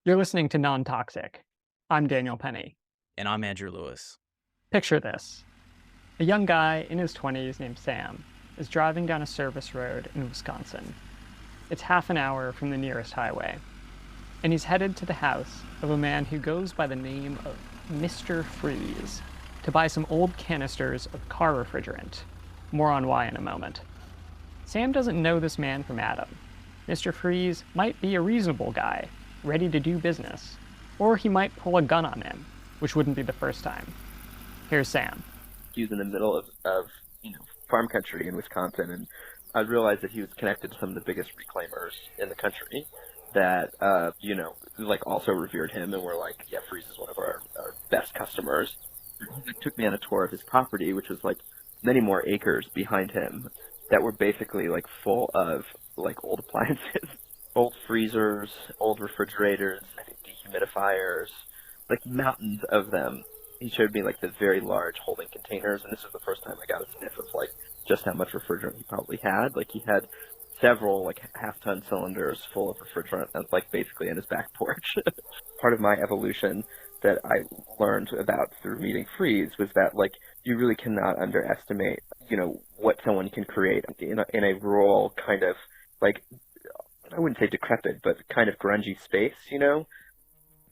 You're listening to Non-Toxic. I'm Daniel Penny. And I'm Andrew Lewis. Picture this. A young guy in his 20s named Sam is driving down a service road in Wisconsin. It's half an hour from the nearest highway, and he's headed to the house of a man who goes by the name of Mr. Freeze to buy some old canisters of car refrigerant. More on why in a moment. Sam doesn't know this man from Adam. Mr. Freeze might be a reasonable guy, ready to do business. Or he might pull a gun on him, which wouldn't be the first time. Here's Sam. He was in the middle of farm country in Wisconsin, and I realized that he was connected to some of the biggest reclaimers in the country that like also revered him and were like, yeah, Freeze is one of our best customers. He took me on a tour of his property, which was like many more acres behind him that were basically like full of like old appliances, old freezers, old refrigerators, I think dehumidifiers, like mountains of them. He showed me like the very large holding containers, and this was the first time I got a sniff of like just how much refrigerant he probably had. Like he had several like half-ton cylinders full of refrigerant, and like basically in his back porch. Part of my evolution that I learned about through meeting Freeze was that like you really cannot underestimate, what someone can create in a rural kind of like I wouldn't say decrepit, but kind of grungy space.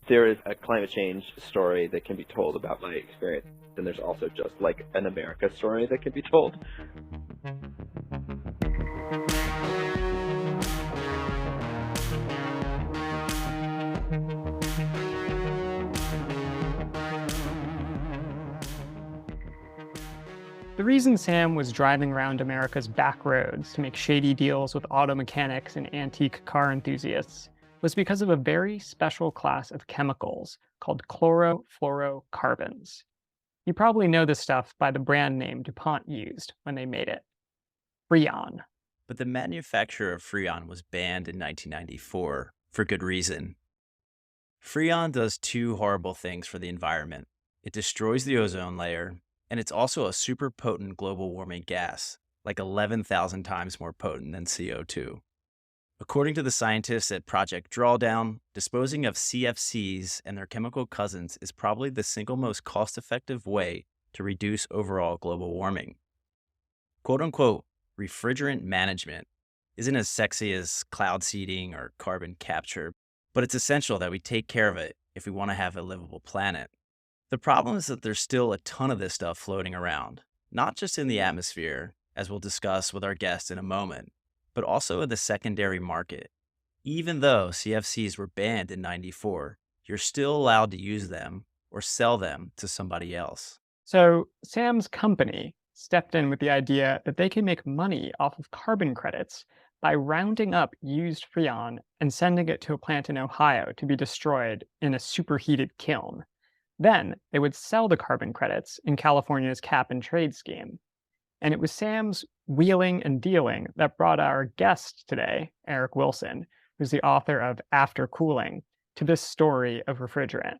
There is a climate change story that can be told about my experience, and there's also just like an America story that can be told. The reason Sam was driving around America's back roads to make shady deals with auto mechanics and antique car enthusiasts was because of a very special class of chemicals called chlorofluorocarbons. You probably know this stuff by the brand name DuPont used when they made it. Freon. But the manufacture of Freon was banned in 1994 for good reason. Freon does two horrible things for the environment. It destroys the ozone layer, and it's also a super potent global warming gas, like 11,000 times more potent than CO2. According to the scientists at Project Drawdown, disposing of CFCs and their chemical cousins is probably the single most cost-effective way to reduce overall global warming. Quote-unquote, refrigerant management isn't as sexy as cloud seeding or carbon capture, but it's essential that we take care of it if we want to have a livable planet. The problem is that there's still a ton of this stuff floating around, not just in the atmosphere, as we'll discuss with our guest in a moment, but also in the secondary market. Even though CFCs were banned in '94, you're still allowed to use them or sell them to somebody else. So Sam's company stepped in with the idea that they can make money off of carbon credits by rounding up used Freon and sending it to a plant in Ohio to be destroyed in a superheated kiln. Then they would sell the carbon credits in California's cap and trade scheme. And it was Sam's wheeling and dealing that brought our guest today, Eric Wilson, who's the author of After Cooling, to this story of refrigerant.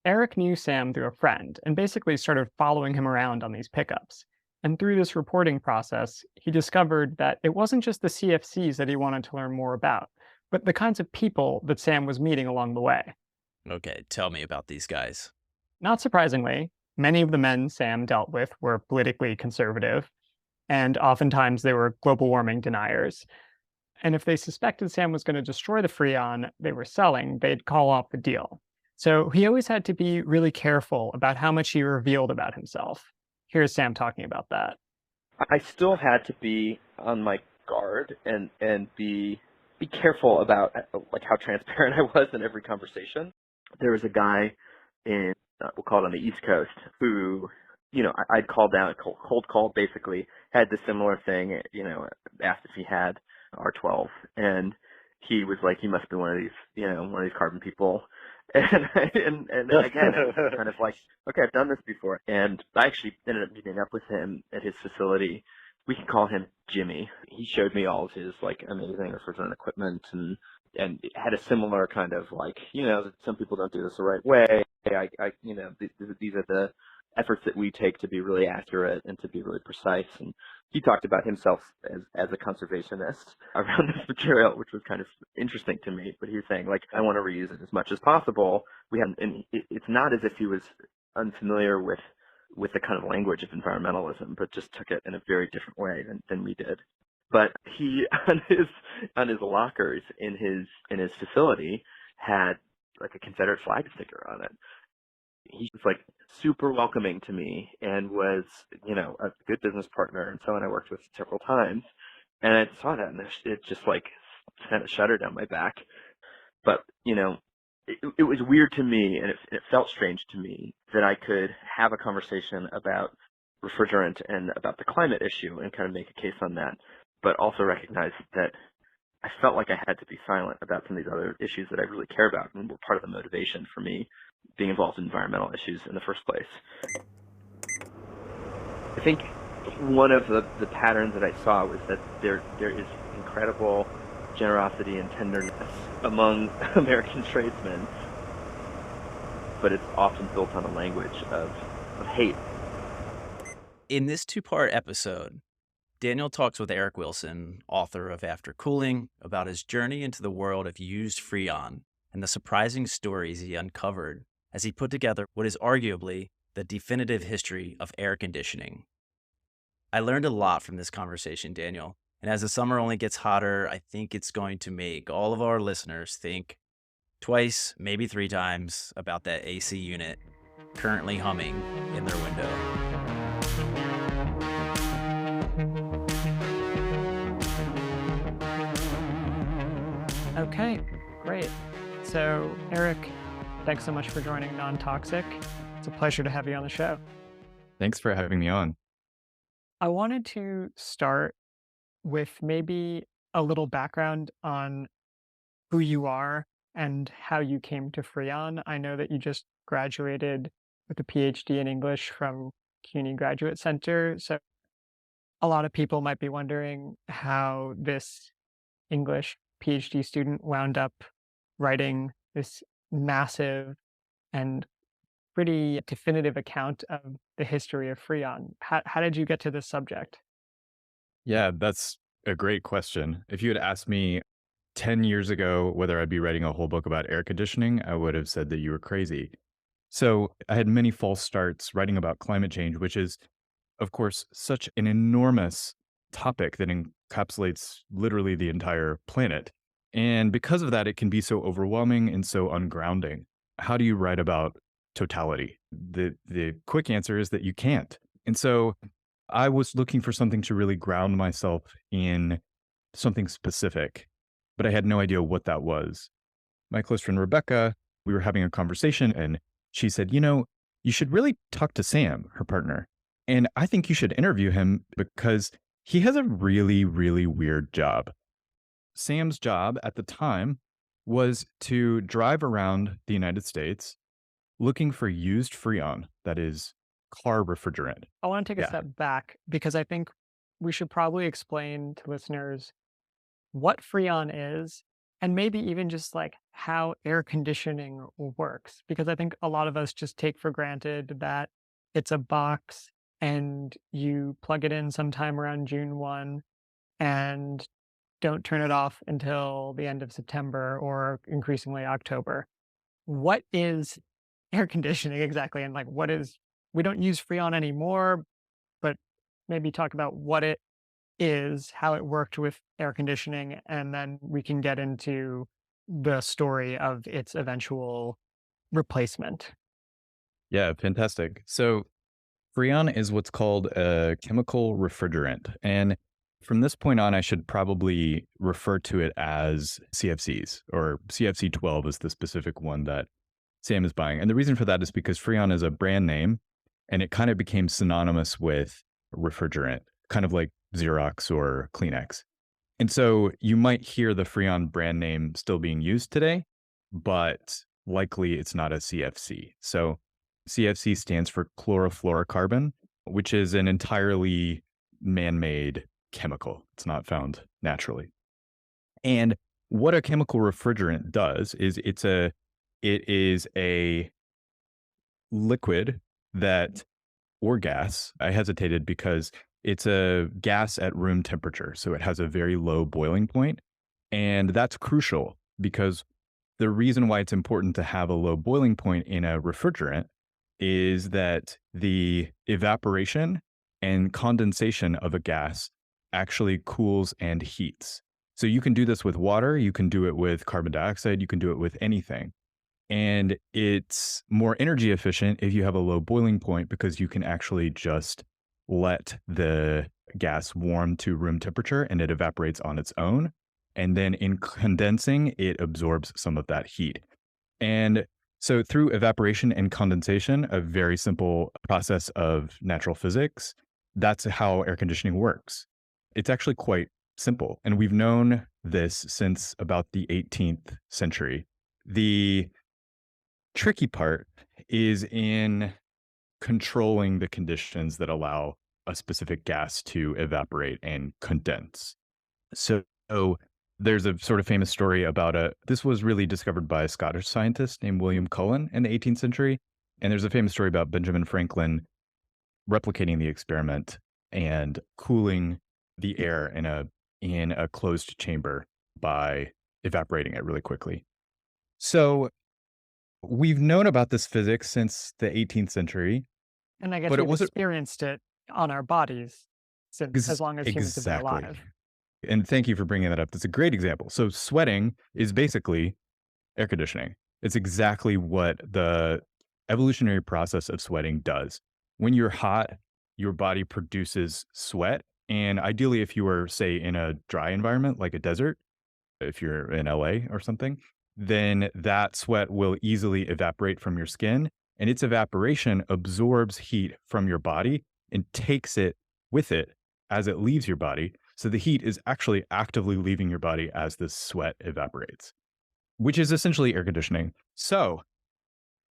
Eric knew Sam through a friend and basically started following him around on these pickups. And through this reporting process, he discovered that it wasn't just the CFCs that he wanted to learn more about, but the kinds of people that Sam was meeting along the way. Okay, tell me about these guys. Not surprisingly, many of the men Sam dealt with were politically conservative, and oftentimes they were global warming deniers. And if they suspected Sam was going to destroy the Freon they were selling, they'd call off the deal. So he always had to be really careful about how much he revealed about himself. Here's Sam talking about that. I still had to be on my guard and be careful about like how transparent I was in every conversation. There was a guy in we'll call it on the East Coast who I'd called down cold call, basically had the similar thing, asked if he had R12, and he was like, he must be one of these carbon people. And again, it was kind of like, okay, I've done this before. And I actually ended up meeting up with him at his facility. We can call him Jimmy. He showed me all of his like amazing refrigerant equipment, and it had a similar kind of like, some people don't do this the right way. These are efforts that we take to be really accurate and to be really precise. And he talked about himself as a conservationist around this material, which was kind of interesting to me. But he was saying, like, I want to reuse it as much as possible. And it's not as if he was unfamiliar with the kind of language of environmentalism, but just took it in a very different way than we did. But he on his lockers in his facility had like a Confederate flag sticker on it. He was like super welcoming to me and was, a good business partner and someone I worked with several times. And I saw that and it just like sent a shudder down my back. But, it was weird to me and it felt strange to me that I could have a conversation about refrigerant and about the climate issue and kind of make a case on that, but also recognize that I felt like I had to be silent about some of these other issues that I really care about and were part of the motivation for me being involved in environmental issues in the first place. I think one of the patterns that I saw was that there is incredible generosity and tenderness among American tradesmen, but it's often built on a language of hate. In this two-part episode, Daniel talks with Eric Wilson, author of After Cooling, about his journey into the world of used Freon and the surprising stories he uncovered as he put together what is arguably the definitive history of air conditioning. I learned a lot from this conversation, Daniel, and as the summer only gets hotter, I think it's going to make all of our listeners think twice, maybe 3 times about that AC unit currently humming in their window. Okay, great. So, Eric, thanks so much for joining Non-Toxic. It's a pleasure to have you on the show. Thanks for having me on. I wanted to start with maybe a little background on who you are and how you came to Freon. I know that you just graduated with a PhD in English from CUNY Graduate Center. So a lot of people might be wondering how this English PhD student wound up writing this massive and pretty definitive account of the history of Freon. How did you get to this subject? Yeah, that's a great question. If you had asked me 10 years ago whether I'd be writing a whole book about air conditioning, I would have said that you were crazy. So I had many false starts writing about climate change, which is, of course, such an enormous topic that encapsulates literally the entire planet. And because of that, it can be so overwhelming and so ungrounding. How do you write about totality? The quick answer is that you can't. And so I was looking for something to really ground myself in something specific, but I had no idea what that was. My close friend Rebecca, we were having a conversation and she said, you should really talk to Sam, her partner. And I think you should interview him because he has a really, really weird job. Sam's job at the time was to drive around the United States looking for used Freon, that is car refrigerant. I want to take a Yeah. step back because I think we should probably explain to listeners what Freon is and maybe even just like how air conditioning works. Because I think a lot of us just take for granted that it's a box and you plug it in sometime around June 1 and don't turn it off until the end of September or increasingly October. What is air conditioning exactly? And like, we don't use Freon anymore, but maybe talk about what it is, how it worked with air conditioning, and then we can get into the story of its eventual replacement. Yeah, fantastic. So Freon is what's called a chemical refrigerant. And from this point on, I should probably refer to it as CFCs, or CFC 12 is the specific one that Sam is buying. And the reason for that is because Freon is a brand name and it kind of became synonymous with refrigerant, kind of like Xerox or Kleenex. And so you might hear the Freon brand name still being used today, but likely it's not a CFC. So CFC stands for chlorofluorocarbon, which is an entirely man-made chemical. It's not found naturally. And what a chemical refrigerant does is it is a liquid that or gas. I hesitated because it's a gas at room temperature. So it has a very low boiling point. And that's crucial because the reason why it's important to have a low boiling point in a refrigerant is that the evaporation and condensation of a gas actually cools and heats. So you can do this with water, you can do it with carbon dioxide, you can do it with anything. And it's more energy efficient if you have a low boiling point because you can actually just let the gas warm to room temperature and it evaporates on its own. And then in condensing, it absorbs some of that heat. And so through evaporation and condensation, a very simple process of natural physics, that's how air conditioning works. It's actually quite simple. And we've known this since about the 18th century. The tricky part is in controlling the conditions that allow a specific gas to evaporate and condense. So there's a sort of famous story about this was really discovered by a Scottish scientist named William Cullen in the 18th century. And there's a famous story about Benjamin Franklin replicating the experiment and cooling the air in a closed chamber by evaporating it really quickly. So we've known about this physics since the 18th century, And I guess but it we've wasn't experienced it on our bodies since as long as humans have been exactly. alive. And thank you for bringing that up. That's a great example. So sweating is basically air conditioning. It's exactly what the evolutionary process of sweating does. When you're hot, your body produces sweat. And ideally, if you were, say, in a dry environment like a desert, if you're in LA or something, then that sweat will easily evaporate from your skin. And its evaporation absorbs heat from your body and takes it with it as it leaves your body. So the heat is actually actively leaving your body as the sweat evaporates, which is essentially air conditioning. So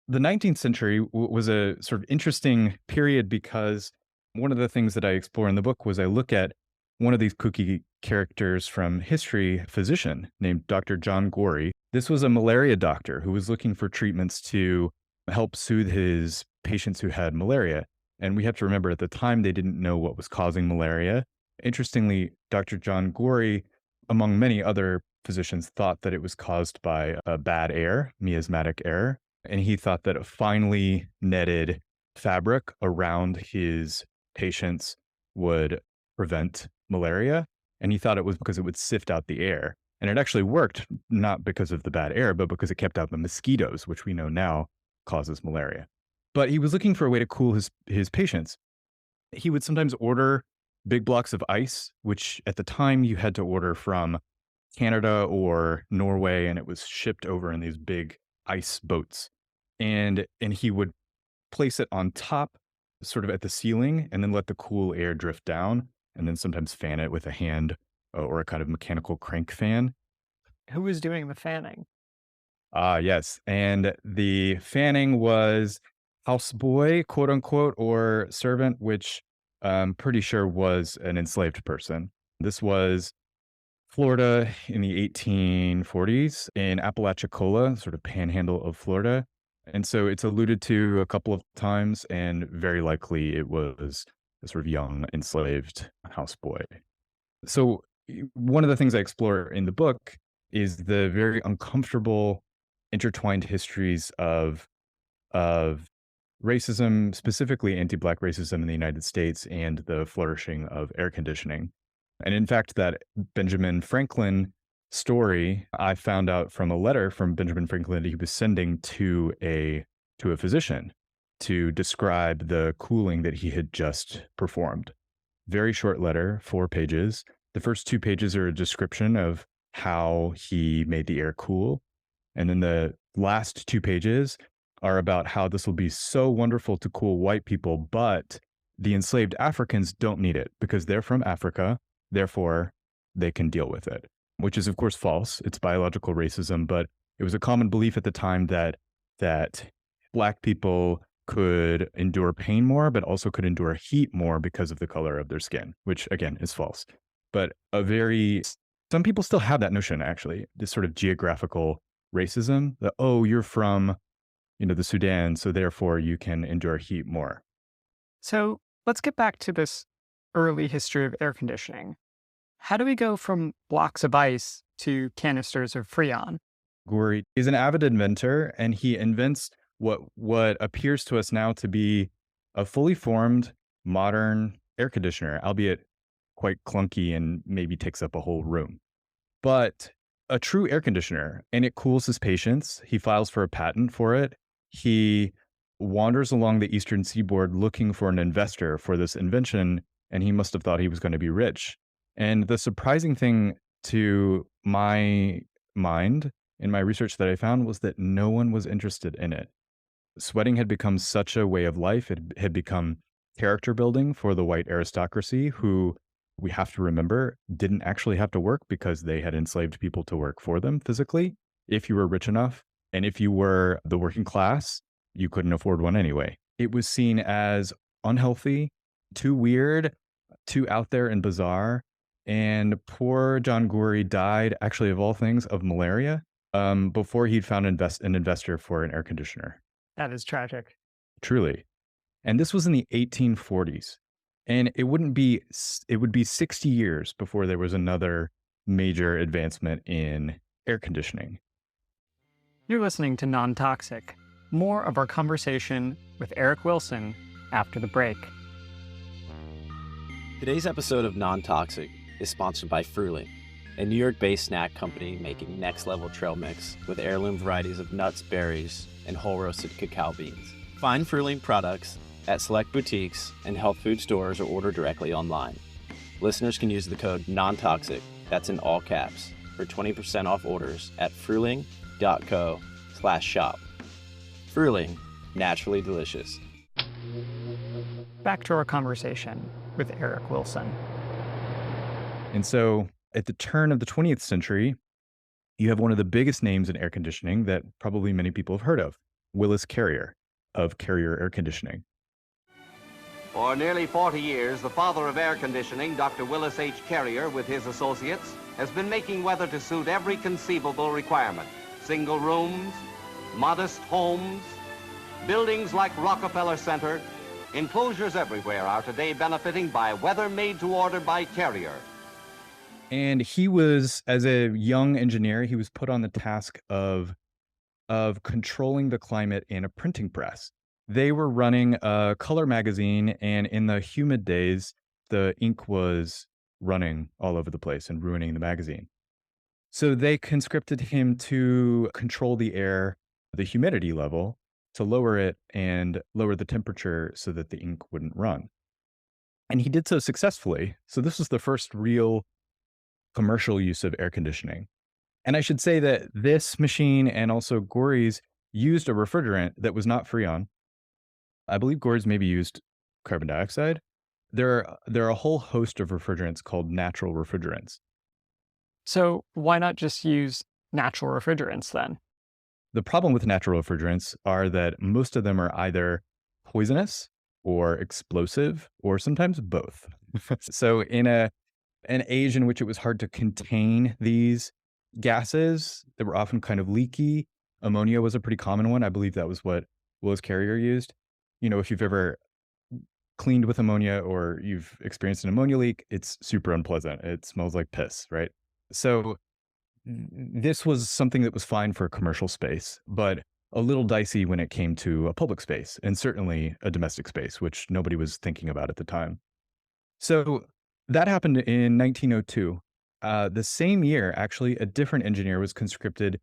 the 19th century was a sort of interesting period because one of the things that I explore in the book was I look at one of these kooky characters from history, a physician named Dr. John Gorey. This was a malaria doctor who was looking for treatments to help soothe his patients who had malaria. And we have to remember at the time they didn't know what was causing malaria. Interestingly, Dr. John Gorey, among many other physicians, thought that it was caused by a bad air, miasmatic air. And he thought that a finely netted fabric around his patients would prevent malaria. And he thought it was because it would sift out the air. And it actually worked, not because of the bad air, but because it kept out the mosquitoes, which we know now causes malaria. But he was looking for a way to cool his patients. He would sometimes order big blocks of ice, which at the time you had to order from Canada or Norway, and it was shipped over in these big ice boats. And he would place it on top, sort of at the ceiling, and then let the cool air drift down, and then sometimes fan it with a hand or a kind of mechanical crank fan. Who was doing the fanning? Ah, yes. And the fanning was houseboy, quote unquote, or servant, which I'm pretty sure was an enslaved person. This was Florida in the 1840s in Apalachicola, sort of panhandle of Florida. And so it's alluded to a couple of times, and very likely it was a sort of young enslaved houseboy. So one of the things I explore in the book is the very uncomfortable intertwined histories of racism, specifically anti-Black racism in the United States, and the flourishing of air conditioning. And in fact, that Benjamin Franklin story, I found out from a letter from Benjamin Franklin that he was sending to a physician to describe the cooling that he had just performed. Very short letter, 4 pages. The first 2 pages are a description of how he made the air cool. And then the last 2 pages are about how this will be so wonderful to cool white people, but the enslaved Africans don't need it because they're from Africa. Therefore, they can deal with it, which is, of course, false. It's biological racism, but it was a common belief at the time that Black people could endure pain more, but also could endure heat more because of the color of their skin, which, again, is false. But some people still have that notion, actually, this sort of geographical racism that, oh, you're from, the Sudan, so therefore you can endure heat more. So let's get back to this early history of air conditioning. How do we go from blocks of ice to canisters of Freon? Guri is an avid inventor, and he invents what appears to us now to be a fully formed modern air conditioner, albeit quite clunky and maybe takes up a whole room. But a true air conditioner, and it cools his patients. He files for a patent for it. He wanders along the eastern seaboard looking for an investor for this invention, and he must have thought he was going to be rich. And the surprising thing to my mind in my research that I found was that no one was interested in it. Sweating had become such a way of life. It had become character building for the white aristocracy, who we have to remember didn't actually have to work because they had enslaved people to work for them physically. If you were rich enough, and if you were the working class, you couldn't afford one anyway. It was seen as unhealthy, too weird, too out there and bizarre. And poor John Guri died, actually, of all things, of malaria before he'd found an investor for an air conditioner. That is tragic. Truly. And this was in the 1840s. And it would be 60 years before there was another major advancement in air conditioning. You're listening to Non Toxic. More of our conversation with Eric Wilson after the break. Today's episode of Non Toxic is sponsored by Fruling, a New York-based snack company making next-level trail mix with heirloom varieties of nuts, berries, and whole-roasted cacao beans. Find Fruling products at select boutiques and health food stores or order directly online. Listeners can use the code NONTOXIC, that's in all caps, for 20% off orders at fruling.co/shop. Fruling, naturally delicious. Back to our conversation with Eric Wilson. And so at the turn of the 20th century, you have one of the biggest names in air conditioning that probably many people have heard of, Willis Carrier of Carrier Air Conditioning. For nearly 40 years, the father of air conditioning, Dr. Willis H. Carrier, with his associates, has been making weather to suit every conceivable requirement. Single rooms, modest homes, buildings like Rockefeller Center, enclosures everywhere are today benefiting by weather made to order by Carrier. And he was, as a young engineer, he was put on the task of controlling the climate in a printing press. They were running a color magazine, and in the humid days, the ink was running all over the place and ruining the magazine. So they conscripted him to control the air, the humidity level, to lower it and lower the temperature so that the ink wouldn't run. And he did so successfully. So this was the first real commercial use of air conditioning. And I should say that this machine and also Guri's used a refrigerant that was not Freon. I believe Guri's maybe used carbon dioxide. There are a whole host of refrigerants called natural refrigerants. So why not just use natural refrigerants then? The problem with natural refrigerants are that most of them are either poisonous or explosive or sometimes both. So in an age in which it was hard to contain these gases that were often kind of leaky, ammonia was a pretty common one. I believe that was what Willis Carrier used. You know, if you've ever cleaned with ammonia or you've experienced an ammonia leak, it's super unpleasant. It smells like piss, right? So this was something that was fine for a commercial space, but a little dicey when it came to a public space and certainly a domestic space, which nobody was thinking about at the time. So that happened in 1902. The same year, actually, a different engineer was conscripted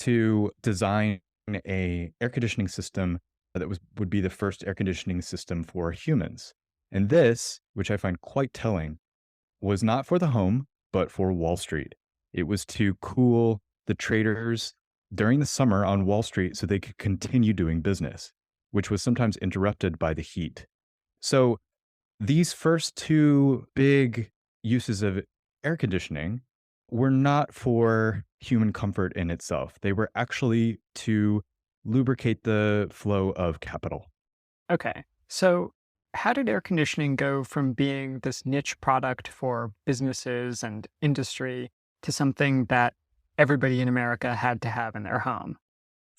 to design a air conditioning system that would be the first air conditioning system for humans. And this, which I find quite telling, was not for the home, but for Wall Street. It was to cool the traders during the summer on Wall Street so they could continue doing business, which was sometimes interrupted by the heat. So these first two big uses of air conditioning were not for human comfort in itself. They were actually to lubricate the flow of capital. Okay, so how did air conditioning go from being this niche product for businesses and industry to something that everybody in America had to have in their home?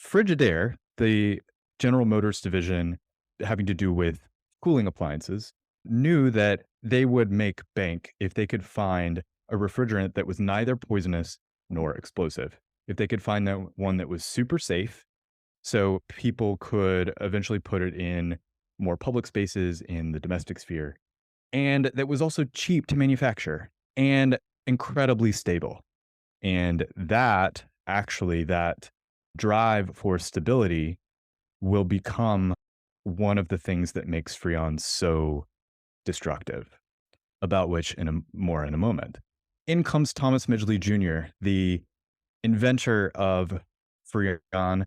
Frigidaire, the General Motors division having to do with cooling appliances, knew that they would make bank if they could find a refrigerant that was neither poisonous nor explosive. If they could find that one that was super safe, so people could eventually put it in more public spaces in the domestic sphere, and that was also cheap to manufacture and incredibly stable. And that drive for stability will become one of the things that makes Freon so destructive, about which more in a moment. In comes Thomas Midgley Jr., the inventor of Freon,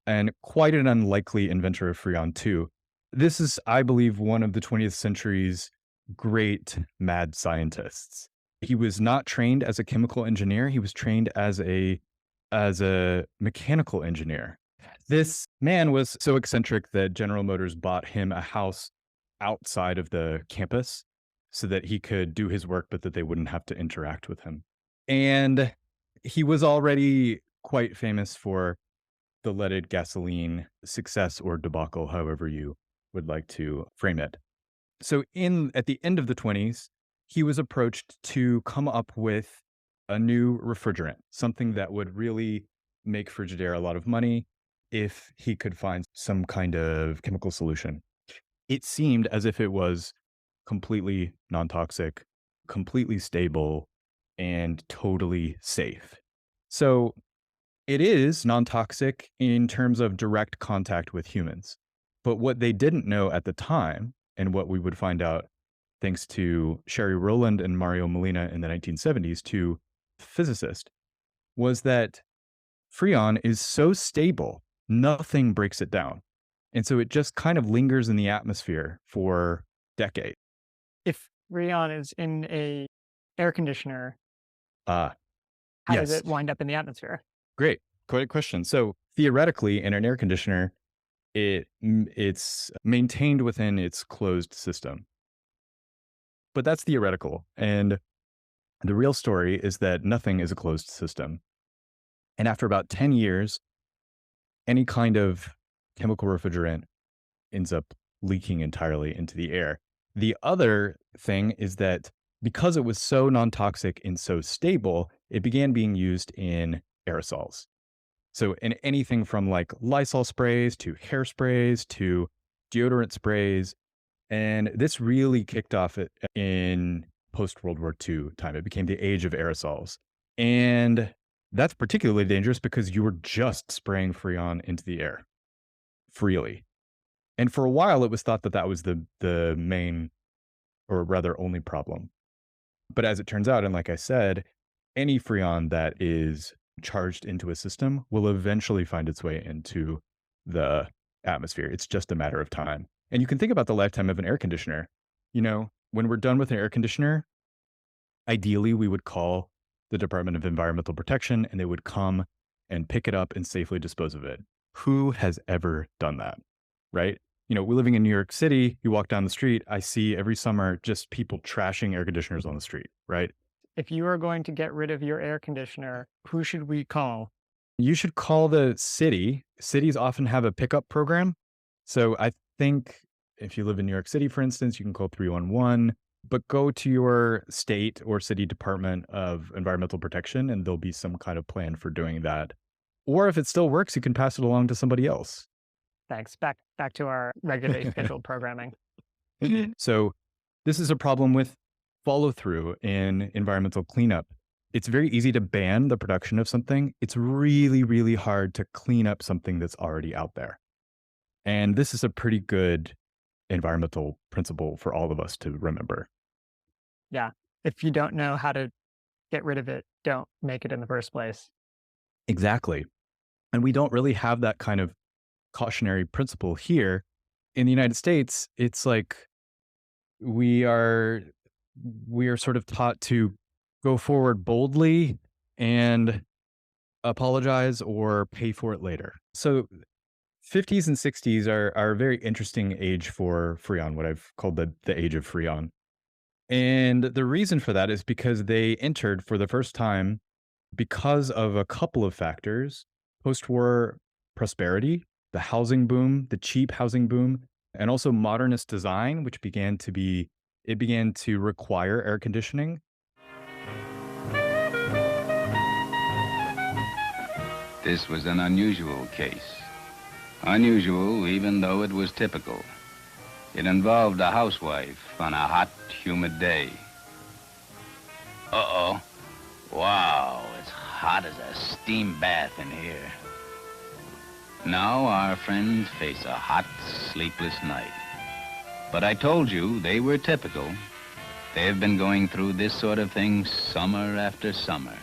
and quite an unlikely inventor of Freon too. This is, I believe, one of the 20th century's great mad scientists. He was not trained as a chemical engineer. He was trained as a mechanical engineer. This man was so eccentric that General Motors bought him a house outside of the campus so that he could do his work, but that they wouldn't have to interact with him. And he was already quite famous for the leaded gasoline success or debacle, however you would like to frame it. So at the end of the 20s, he was approached to come up with a new refrigerant, something that would really make Frigidaire a lot of money if he could find some kind of chemical solution. It seemed as if it was completely non-toxic, completely stable, and totally safe. So it is non-toxic in terms of direct contact with humans. But what they didn't know at the time, and what we would find out thanks to Sherry Rowland and Mario Molina in the 1970s, two physicists, was that Freon is so stable, nothing breaks it down. And so it just kind of lingers in the atmosphere for decades. If Freon is in a air conditioner, How how does it wind up in the atmosphere? Great. Great question. So theoretically, in an air conditioner, it's maintained within its closed system. But that's theoretical. And the real story is that nothing is a closed system. And after about 10 years, any kind of chemical refrigerant ends up leaking entirely into the air. The other thing is that because it was so non-toxic and so stable, it began being used in aerosols. So in anything from like Lysol sprays to hairsprays to deodorant sprays. And this really kicked off in post-World War II time. It became the age of aerosols. And that's particularly dangerous because you were just spraying Freon into the air freely. And for a while, it was thought that that was the main, or rather only problem. But as it turns out, and like I said, any Freon that is charged into a system will eventually find its way into the atmosphere. It's just a matter of time. And you can think about the lifetime of an air conditioner. You know, when we're done with an air conditioner, ideally we would call the Department of Environmental Protection and they would come and pick it up and safely dispose of it. Who has ever done that? Right? You know, we're living in New York City. You walk down the street, I see every summer just people trashing air conditioners on the street, right? If you are going to get rid of your air conditioner, who should we call? You should call the city. Cities often have a pickup program. So I think if you live in New York City, for instance, you can call 311, but go to your state or city Department of Environmental Protection and there'll be some kind of plan for doing that. Or if it still works, you can pass it along to somebody else. Thanks. Back to our regularly scheduled programming. So this is a problem with follow through in environmental cleanup. It's very easy to ban the production of something. It's really, really hard to clean up something that's already out there. And this is a pretty good environmental principle for all of us to remember. Yeah. If you don't know how to get rid of it, don't make it in the first place. Exactly. And we don't really have that kind of cautionary principle here. In the United States, it's like we are sort of taught to go forward boldly and apologize or pay for it later. So 50s and 60s are a very interesting age for Freon, what I've called the age of Freon. And the reason for that is because they entered for the first time because of a couple of factors: post-war prosperity, the housing boom, the cheap housing boom, and also modernist design, which began to require air conditioning. This was an unusual case. Unusual even though it was typical. It involved a housewife on a hot, humid day. Uh-oh. Wow, it's hot as a steam bath in here. Now our friends face a hot, sleepless night. But I told you they were typical. They've been going through this sort of thing summer after summer.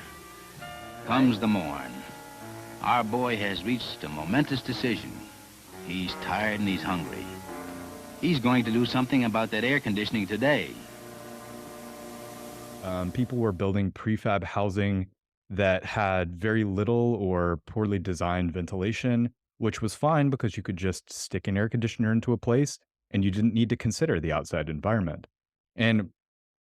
Comes the morn. Our boy has reached a momentous decision. He's tired and he's hungry. He's going to do something about that air conditioning today. People were building prefab housing that had very little or poorly designed ventilation, which was fine because you could just stick an air conditioner into a place and you didn't need to consider the outside environment. And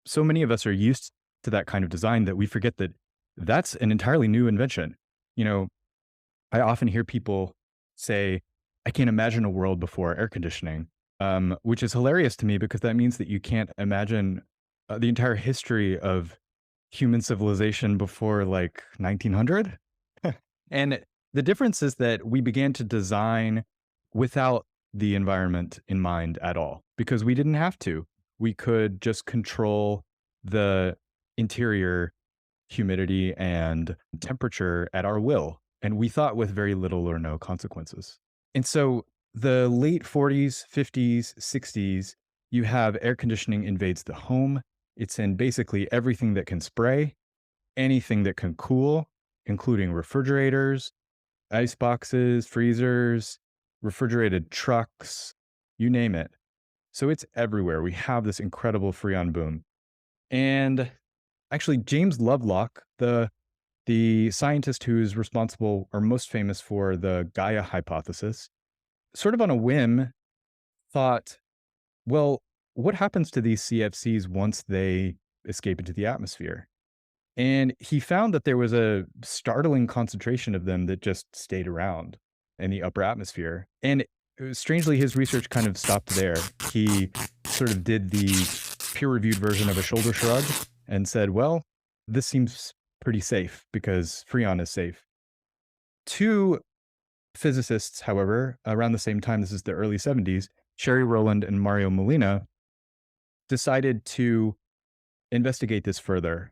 so many of us are used to that kind of design that we forget that that's an entirely new invention. You know, I often hear people say, I can't imagine a world before air conditioning, which is hilarious to me because that means that you can't imagine the entire history of human civilization before like 1900. And the difference is that we began to design without the environment in mind at all because we didn't have to. We could just control the interior humidity and temperature at our will. And we thought with very little or no consequences. And so the late 40s, 50s, 60s, you have air conditioning invades the home. It's in basically everything that can spray, anything that can cool, including refrigerators, ice boxes, freezers, refrigerated trucks, you name it. So it's everywhere. We have this incredible Freon boom. And actually, James Lovelock, the scientist who's responsible or most famous for the Gaia hypothesis, sort of on a whim, thought, well, what happens to these CFCs once they escape into the atmosphere? And he found that there was a startling concentration of them that just stayed around in the upper atmosphere. And strangely, his research kind of stopped there. He sort of did the peer-reviewed version of a shoulder shrug and said, well, this seems pretty safe because Freon is safe. Two physicists, however, around the same time, this is the early 70s, Sherry Rowland and Mario Molina, decided to investigate this further.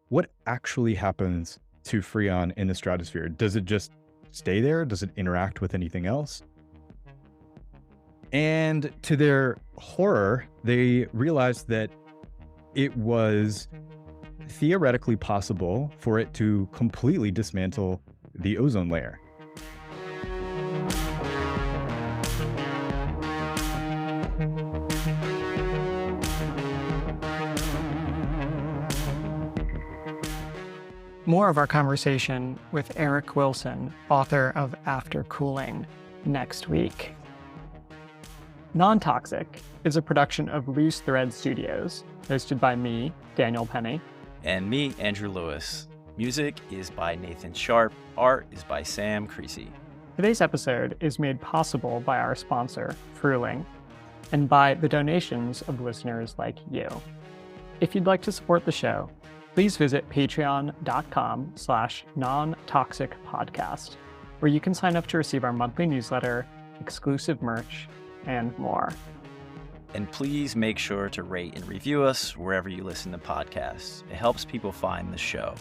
What actually happens to Freon in the stratosphere? Does it just stay there? Does it interact with anything else? And to their horror, they realized that it was theoretically possible for it to completely dismantle the ozone layer. More of our conversation with Eric Wilson, author of After Cooling, next week. Non-Toxic is a production of Loose Thread Studios, hosted by me, Daniel Penny. And me, Andrew Lewis. Music is by Nathan Sharp. Art is by Sam Creasy. Today's episode is made possible by our sponsor, Fruling, and by the donations of listeners like you. If you'd like to support the show, please visit patreon.com/nontoxicpodcast, where you can sign up to receive our monthly newsletter, exclusive merch, and more. And please make sure to rate and review us wherever you listen to podcasts. It helps people find the show.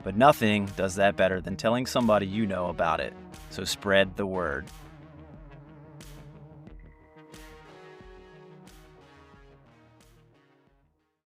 But nothing does that better than telling somebody you know about it. So spread the word.